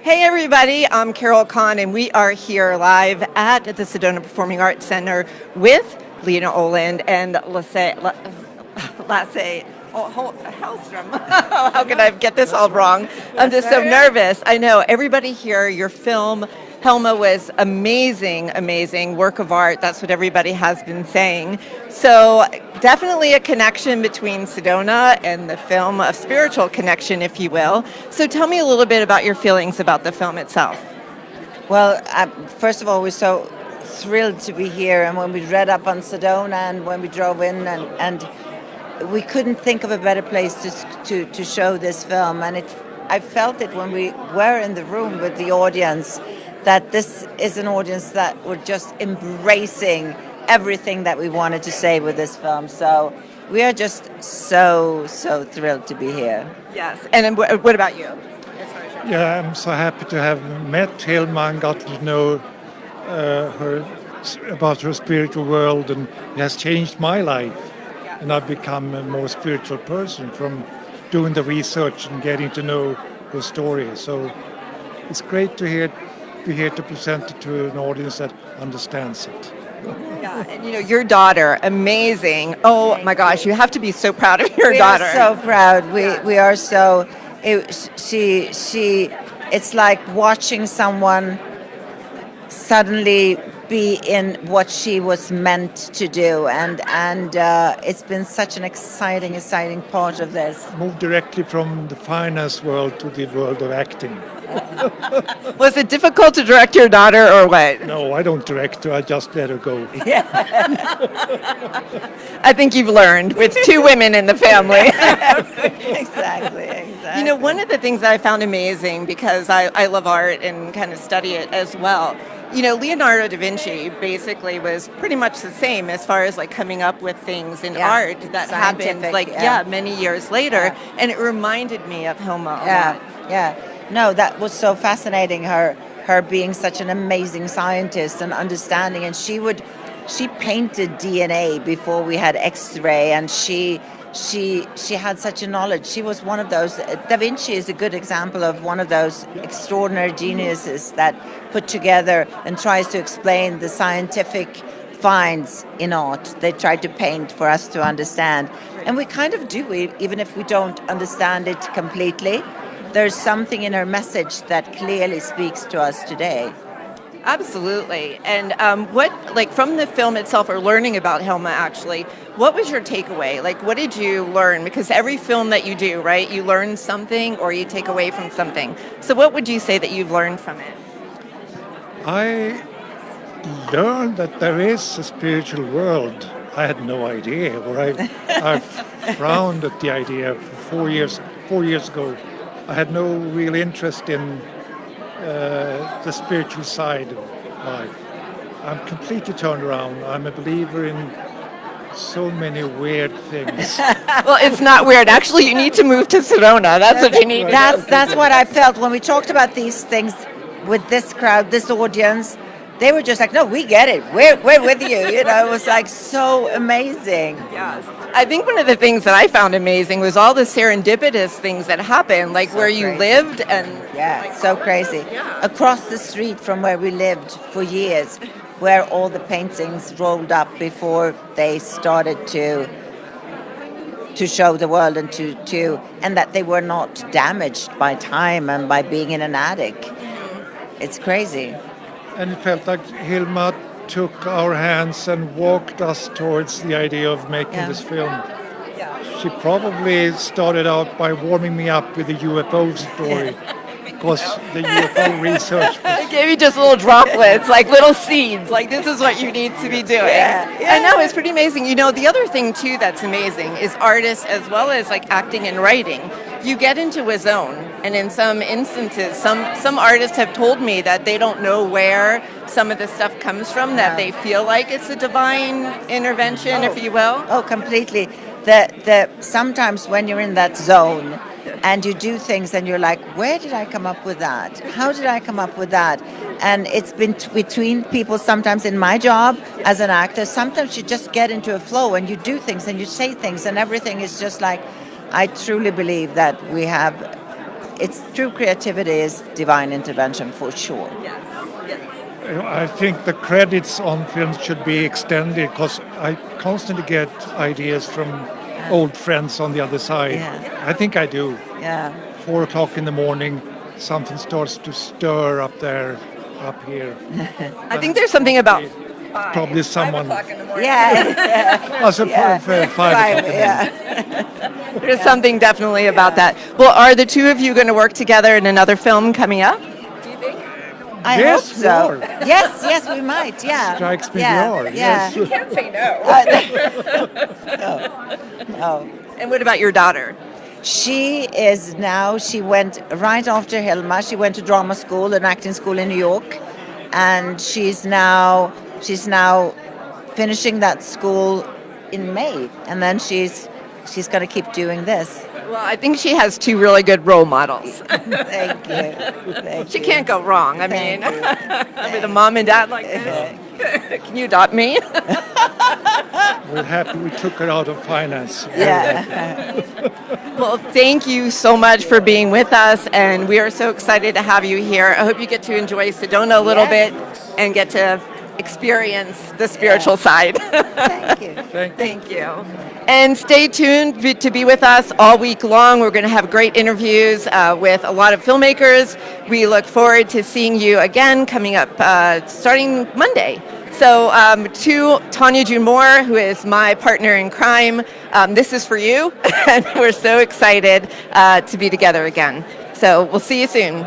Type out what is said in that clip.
Hey everybody, I'm Carol Kahn and we are here live at the Sedona Performing Arts Center with Lena, Olin and Lasse. Hallström. How could I get this all wrong? I'm just so nervous. I know. Everybody here, your film, Helma, was amazing, amazing work of art. That's what everybody has been saying. So definitely a connection between Sedona and the film, a spiritual connection, if you will. So tell me a little bit about your feelings about the film itself. Well, first of all, we're so thrilled to be here. And when we read up on Sedona and when we drove in and we couldn't think of a better place to show this film, and I felt it when we were in the room with the audience that this is an audience that were just embracing everything that we wanted to say with this film. So we are just so thrilled to be here. Yes, and what about you? Yeah, I'm so happy to have met Helma and got to know her about her spiritual world, and it has changed my life. And I've become a more spiritual person from doing the research and getting to know her story. So it's great to be here to present it to an audience that understands it. Yeah, and your daughter, amazing. Oh my gosh, you have to be so proud of your daughter. We are so proud. We are so. It's like watching someone suddenly be in what she was meant to do, and it's been such an exciting part of this. Moved directly from the finance world to the world of acting. Was it difficult to direct your daughter or what? No, I don't direct her, I just let her go. Yeah. I think you've learned with two women in the family. Exactly. One of the things that I found amazing, because I love art and kind of study it as well, Leonardo da Vinci basically was pretty much the same as far as like coming up with things in art that happened many years later, and it reminded me of Helma. Yeah. No, that was so fascinating, her being such an amazing scientist and understanding, and she painted DNA before we had X-ray, and she had such a knowledge. She was one of those. Da Vinci is a good example of one of those extraordinary geniuses that put together and tries to explain the scientific finds in art. They try to paint for us to understand, and we kind of do, even if we don't understand it completely. There's something in her message that clearly speaks to us today. Absolutely. And from the film itself, or learning about Helma actually, what was your takeaway? Like, what did you learn? Because every film that you do, right, you learn something or you take away from something. So what would you say that you've learned from it? I learned that there is a spiritual world. I had no idea, or I frowned at the idea for 4 years ago. I had no real interest in the spiritual side of life. I'm completely turned around. I'm a believer in so many weird things. Well, it's not weird. Actually, you need to move to Sedona. That's what you need. That's what I felt when we talked about these things with this crowd, this audience. They were just like, no, we get it. We're with you. It was like so amazing. Yes. I think one of the things that I found amazing was all the serendipitous things that happened, like so where you lived and... Yeah, so crazy. Yeah. Across the street from where we lived for years, where all the paintings rolled up before they started to show the world and that they were not damaged by time and by being in an attic. It's crazy. And it felt like Helma took our hands and walked us towards the idea of making this film. She probably started out by warming me up with the UFO story, because the UFO research was... It gave you just little droplets, like little seeds, like this is what you need to be doing. I know, it's pretty amazing. The other thing too that's amazing is artists as well as like acting and writing. You get into a zone, and in some instances, some artists have told me that they don't know where some of the stuff comes from, that they feel like it's a divine intervention, if you will. Oh, completely. Sometimes when you're in that zone and you do things and you're like, where did I come up with that? How did I come up with that? And it's been between people, sometimes in my job as an actor, sometimes you just get into a flow and you do things and you say things and everything is just like, I truly believe that we have it's true creativity is divine intervention for sure. I think the credits on films should be extended because I constantly get ideas from old friends on the other side. Yeah. I think I do. Yeah. 4 o'clock in the morning, something starts to stir up there, up here. I think there's something about Probably someone. 5 o'clock in the morning. Yeah. Also, Yeah. 5 Five, o'clock. yeah. There's something definitely about that. Well, are the two of you going to work together in another film coming up? I Yes, hope so. we are. Yes, we might. Yeah. Strikes me yeah. we are. Yeah. Yes. Can't say no. No. And what about your daughter? She went right after Helma. She went to drama school and acting school in New York, and she's now finishing that school in May, and then she's going to keep doing this. Well, I think she has two really good role models. Thank you. Thank She you. can't go wrong. I mean, Thank you. with a mom and dad like this. Can you adopt me? We're happy we took her out of finance. Yeah. Well, thank you so much for being with us, and we are so excited to have you here. I hope you get to enjoy Sedona a little Yes. bit and get to experience the spiritual side. Thank you. Thank you. And stay tuned to be with us all week long. We're going to have great interviews with a lot of filmmakers. We look forward to seeing you again coming up starting Monday. So to Tanya June Moore, who is my partner in crime, this is for you. And we're so excited to be together again. So we'll see you soon.